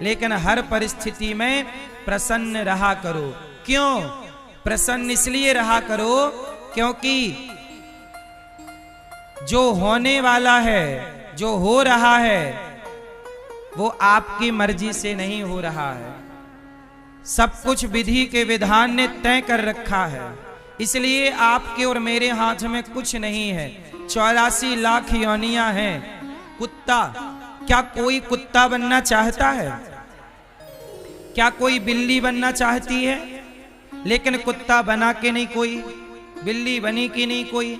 लेकिन हर परिस्थिति में प्रसन्न रहा करो। क्यों प्रसन्न? इसलिए रहा करो क्योंकि जो होने वाला है, जो हो रहा है, वो आपकी मर्जी से नहीं हो रहा है। सब कुछ विधि के विधान ने तय कर रखा है। इसलिए आपके और मेरे हाथ में कुछ नहीं है। 84 लाख योनियां हैं। कुत्ता, क्या कोई कुत्ता बनना चाहता है? क्या कोई बिल्ली बनना चाहती है? लेकिन कुत्ता बना के नहीं कोई, बिल्ली बनी कि नहीं कोई?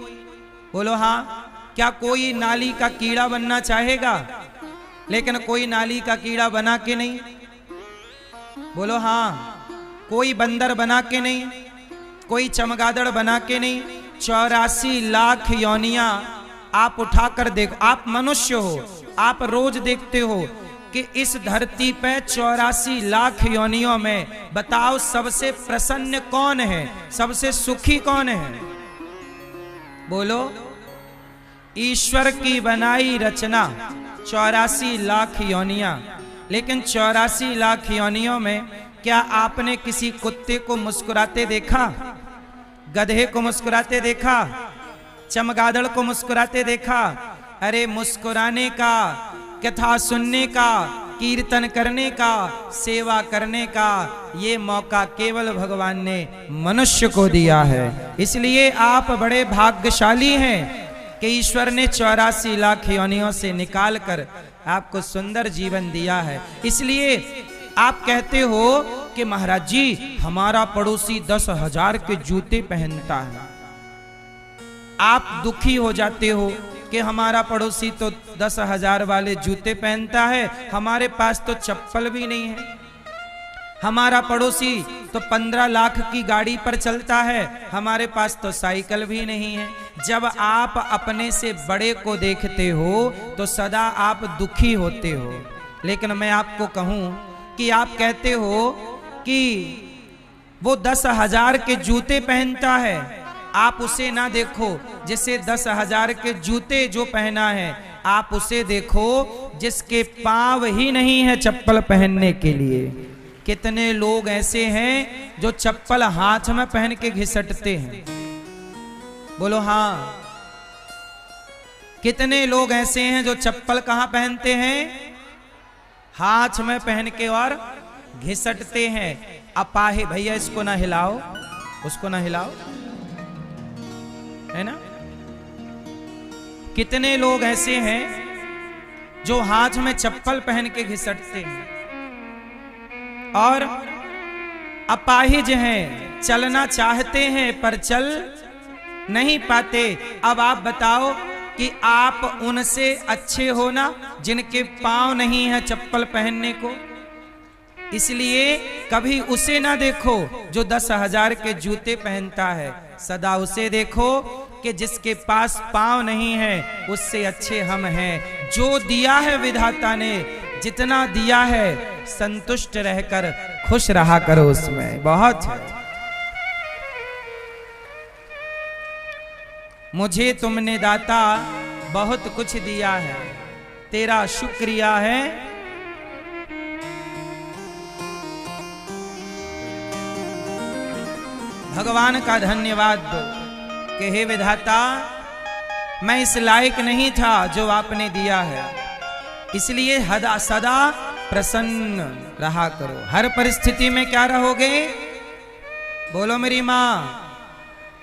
बोलो हाँ। क्या कोई नाली का कीड़ा बनना चाहेगा? लेकिन कोई नाली का कीड़ा बना के नहीं। बोलो हाँ। कोई बंदर बना के नहीं, कोई चमगादड़ बना के नहीं। 84 लाख योनियां आप उठाकर देखो। आप मनुष्य हो, आप रोज देखते हो कि इस धरती पे 84 लाख योनियों में बताओ सबसे प्रसन्न कौन है, सबसे सुखी कौन है? बोलो। ईश्वर की बनाई रचना 84 लाख योनियां, लेकिन 84 लाख योनियों में क्या आपने किसी कुत्ते को मुस्कुराते देखा? गधे को मुस्कुराते देखा? चमगादड़ को मुस्कुराते देखा? अरे मुस्कुराने का, कथा सुनने का, कीर्तन करने का, सेवा करने का ये मौका केवल भगवान ने मनुष्य को दिया है। इसलिए आप बड़े भाग्यशाली हैं कि ईश्वर ने 84 लाख योनियों से निकालकर आपको सुंदर जीवन दिया है। इसलिए आप कहते हो कि महाराज जी हमारा पड़ोसी 10,000 के जूते पहनता है। आप दुखी हो जाते हो कि हमारा पड़ोसी तो 10,000 वाले जूते पहनता है, हमारे पास तो चप्पल भी नहीं है। हमारा पड़ोसी तो 15 लाख की गाड़ी पर चलता है, हमारे पास तो साइकिल भी नहीं है। जब आप अपने से बड़े को देखते हो तो सदा आप दुखी होते हो। लेकिन मैं आपको कहूं कि आप कहते हो कि वो 10,000 के जूते पहनता है, आप उसे ना देखो जिसे 10,000 के जूते जो पहना है, आप उसे देखो जिसके पांव ही नहीं है चप्पल पहनने के लिए। कितने लोग ऐसे हैं जो चप्पल हाथ में पहन के घिसटते हैं? बोलो हाँ। कितने लोग ऐसे हैं जो चप्पल कहां पहनते हैं? हाथ में पहन के और घिसटते हैं। अपाहे भैया इसको ना हिलाओ, उसको ना हिलाओ, है ना? कितने लोग ऐसे हैं जो हाथ में चप्पल पहन के घिसटते हैं और अपाहिज हैं, चलना चाहते हैं पर चल नहीं पाते। अब आप बताओ कि आप उनसे अच्छे हो ना जिनके पांव नहीं है चप्पल पहनने को? इसलिए कभी उसे ना देखो जो 10,000 के जूते पहनता है, सदा उसे देखो कि जिसके पास पांव नहीं है, उससे अच्छे हम हैं। जो दिया है विधाता ने, जितना दिया है संतुष्ट रहकर खुश रहा करो उसमें। बहुत है। मुझे तुमने दाता बहुत कुछ दिया है, तेरा शुक्रिया है। भगवान का धन्यवाद दो कि हे विधाता, मैं इस लायक नहीं था जो आपने दिया है, इसलिए सदा प्रसन्न रहा करो। हर परिस्थिति में क्या रहोगे? बोलो मेरी माँ,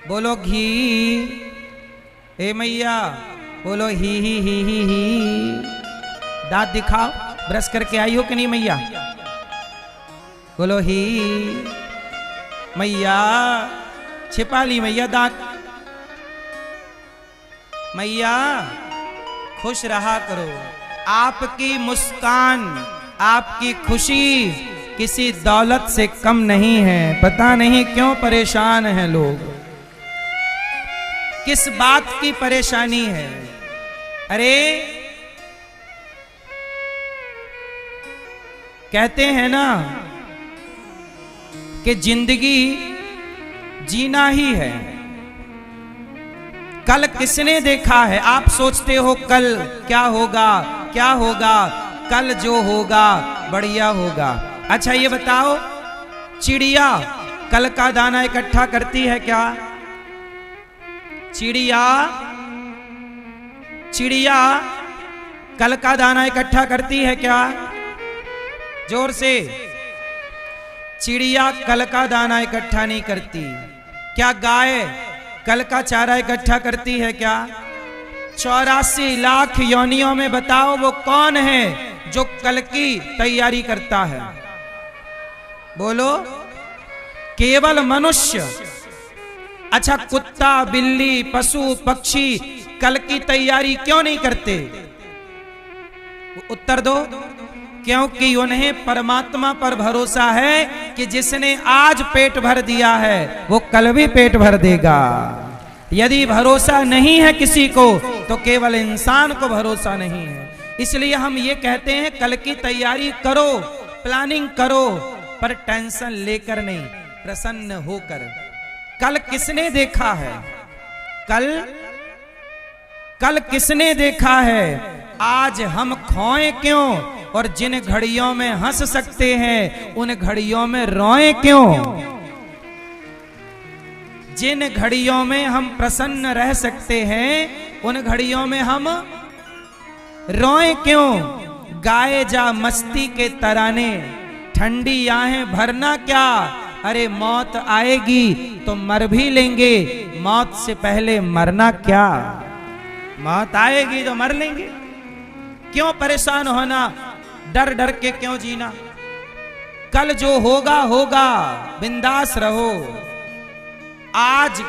बोलो घी, हे मैया बोलो ही। दांत दिखाओ, ब्रश करके आई हो कि नहीं मैया? बोलो ही। मैया छिपा ली मैया दांत। मैया खुश रहा करो। आपकी मुस्कान, आपकी खुशी किसी दौलत से कम नहीं है। पता नहीं क्यों परेशान हैं लोग, किस बात की परेशानी है? अरे कहते हैं ना कि जिंदगी जीना ही है। कल किसने देखा है? आप सोचते हो कल क्या होगा, क्या होगा। कल जो होगा बढ़िया होगा। अच्छा ये बताओ, चिड़िया कल का दाना इकट्ठा करती है क्या? चिड़िया कल का दाना इकट्ठा करती है क्या? जोर से। चिड़िया कल का दाना इकट्ठा नहीं करती। क्या गाय कल का चारा इकट्ठा करती है क्या? 84 लाख योनियों में बताओ वो कौन है जो कल की तैयारी करता है? बोलो। केवल मनुष्य। अच्छा, कुत्ता, बिल्ली, पशु, पक्षी कल की तैयारी क्यों नहीं करते? उत्तर दो। क्योंकि उन्हें परमात्मा पर भरोसा है कि जिसने आज पेट भर दिया है वो कल भी पेट भर देगा। यदि भरोसा नहीं है किसी को तो केवल इंसान को भरोसा नहीं है। इसलिए हम ये कहते हैं कल की तैयारी करो, प्लानिंग करो, पर टेंशन लेकर नहीं, प्रसन्न होकर। कल किसने देखा है? कल किसने देखा है? आज हम खोए क्यों? और जिन घड़ियों में हंस सकते हैं उन घड़ियों में रोएं क्यों? जिन घड़ियों में हम प्रसन्न रह सकते हैं उन घड़ियों में हम रोएं क्यों? गाए जा मस्ती के तराने, ठंडी आहें भरना क्या? अरे मौत आएगी तो मर भी लेंगे, मौत से पहले मरना क्या? मौत आएगी तो मर लेंगे, क्यों परेशान होना, डर डर के क्यों जीना? कल जो होगा होगा, बिंदास रहो। आज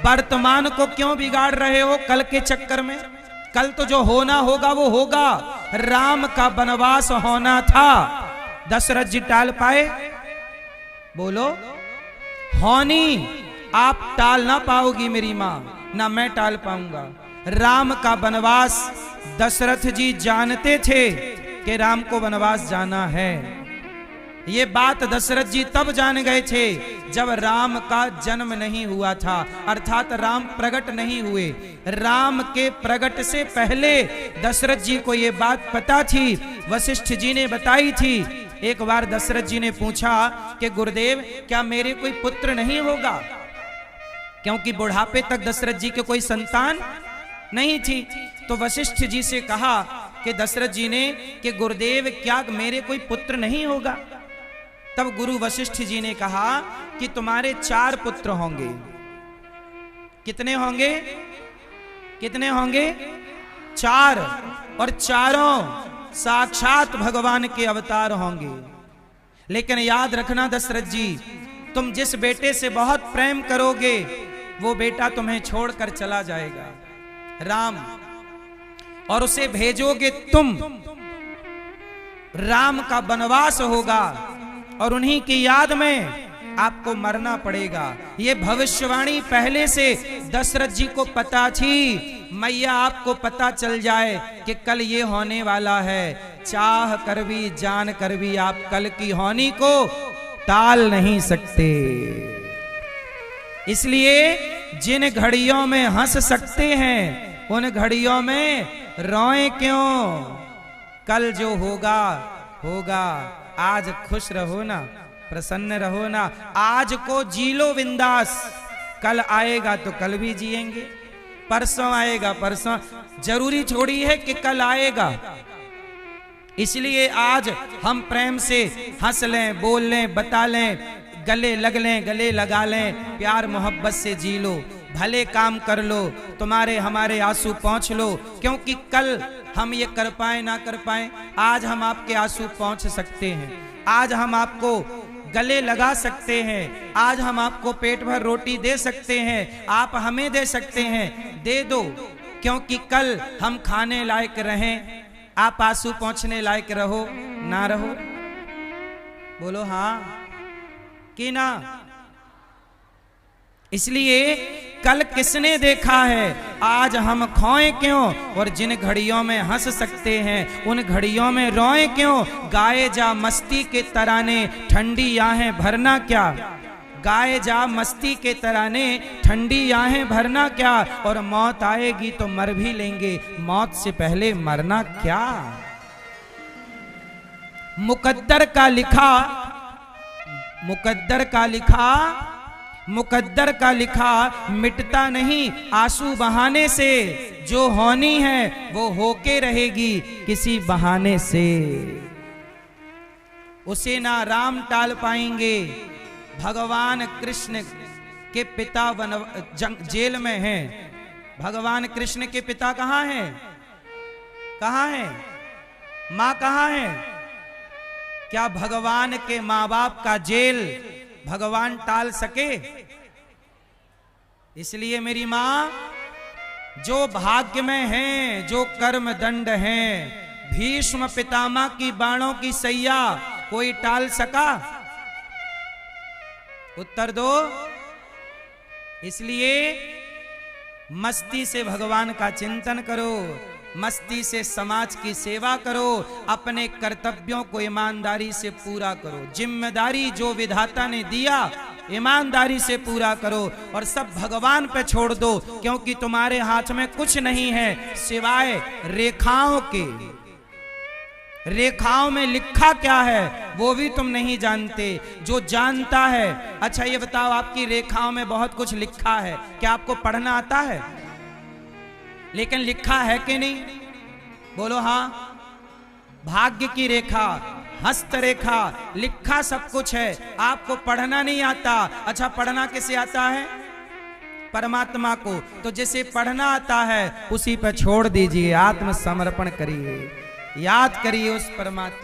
वर्तमान को क्यों बिगाड़ रहे हो कल के चक्कर में? कल तो जो होना होगा वो होगा। राम का वनवास होना था, दशरथ जी टाल पाए? बोलो। होनी आप टाल ना पाओगी मेरी मां, ना मैं टाल पाऊंगा। राम का वनवास दशरथ जी जानते थे कि राम को वनवास जाना है। ये बात दशरथ जी तब जान गए थे जब राम का जन्म नहीं हुआ था, अर्थात राम प्रकट नहीं हुए। राम के प्रकट से पहले दशरथ जी को ये बात पता थी, वशिष्ठ जी ने बताई थी। एक बार दशरथ जी ने पूछा कि गुरुदेव क्या मेरे कोई पुत्र नहीं होगा? क्योंकि बुढ़ापे तक दशरथ जी के कोई संतान नहीं थी। तो वशिष्ठ जी से कहा कि दशरथ जी ने कि गुरुदेव क्या मेरे कोई पुत्र नहीं होगा? तब गुरु वशिष्ठ जी ने कहा कि तुम्हारे 4 पुत्र होंगे। कितने होंगे? कितने होंगे? 4। और चारों साक्षात भगवान के अवतार होंगे। लेकिन याद रखना दशरथ जी, तुम जिस बेटे से बहुत प्रेम करोगे वो बेटा तुम्हें छोड़कर चला जाएगा, राम, और उसे भेजोगे तुम। राम का वनवास होगा और उन्हीं की याद में आपको मरना पड़ेगा। ये भविष्यवाणी पहले से दशरथ जी को पता थी। मैया आपको पता चल जाए कि कल ये होने वाला है, चाह कर भी जान कर भी आप कल की होनी को टाल नहीं सकते। इसलिए जिन घड़ियों में हंस सकते हैं उन घड़ियों में रोएं क्यों? कल जो होगा होगा, आज खुश रहो ना, प्रसन्न रहो ना। आज को जी लो बिंदास, कल आएगा तो कल भी जिएंगे, परसों आएगा परसों, जरूरी थोड़ी है कि कल आएगा। इसलिए आज हम प्रेम से हंस लें, बोल लें, बता लें, गले लग लें, गले लगा लें, प्यार मोहब्बत से जी लो, भले काम कर लो, तुम्हारे हमारे आंसू पहुंच लो। क्योंकि कल हम ये कर पाए ना कर पाए, आज हम आपके आंसू पहुंच सकते हैं, आज हम आपको गले लगा सकते हैं, आज हम आपको पेट भर रोटी दे सकते हैं, आप हमें दे सकते हैं, दे दो। क्योंकि कल हम खाने लायक रहें, आप आंसू पहुंचने लायक रहो ना रहो? बोलो हाँ कि ना? इसलिए कल किसने देखा है, आज हम खोएं क्यों? और जिन घड़ियों में हंस सकते हैं उन घड़ियों में रोएं क्यों? गाए जा मस्ती के तराने, ठंडी आहें भरना क्या? गाए जा मस्ती के तराने, ठंडी आहें भरना क्या? और मौत आएगी तो मर भी लेंगे, मौत से पहले मरना क्या? मुकद्दर का लिखा, मुकद्दर का लिखा, मुकद्दर का लिखा मिटता नहीं आंसू बहाने से, जो होनी है वो होके रहेगी किसी बहाने से। उसे ना राम टाल पाएंगे, भगवान कृष्ण के पिता जेल में हैं। भगवान कृष्ण के पिता कहां हैं? कहां हैं? मां कहां है? क्या भगवान के मां बाप का जेल भगवान टाल सके? इसलिए मेरी मां, जो भाग्य में है, जो कर्म दंड है, भीष्म पितामह की बाणों की सैया कोई टाल सका? उत्तर दो। इसलिए मस्ती से भगवान का चिंतन करो, मस्ती से समाज की सेवा करो, अपने कर्तव्यों को ईमानदारी से पूरा करो। जिम्मेदारी जो विधाता ने दिया ईमानदारी से पूरा करो और सब भगवान पे छोड़ दो, क्योंकि तुम्हारे हाथ में कुछ नहीं है सिवाय रेखाओं के। रेखाओं में लिखा क्या है वो भी तुम नहीं जानते। जो जानता है, अच्छा ये बताओ, आपकी रेखाओं में बहुत कुछ लिखा है, क्या आपको पढ़ना आता है? लेकिन लिखा है कि नहीं? बोलो हाँ। भाग्य की रेखा, हस्त रेखा, लिखा सब कुछ है, आपको पढ़ना नहीं आता। अच्छा पढ़ना किसे आता है? परमात्मा को। तो जिसे पढ़ना आता है उसी पर छोड़ दीजिए, आत्मसमर्पण करिए, याद करिए उस परमात्मा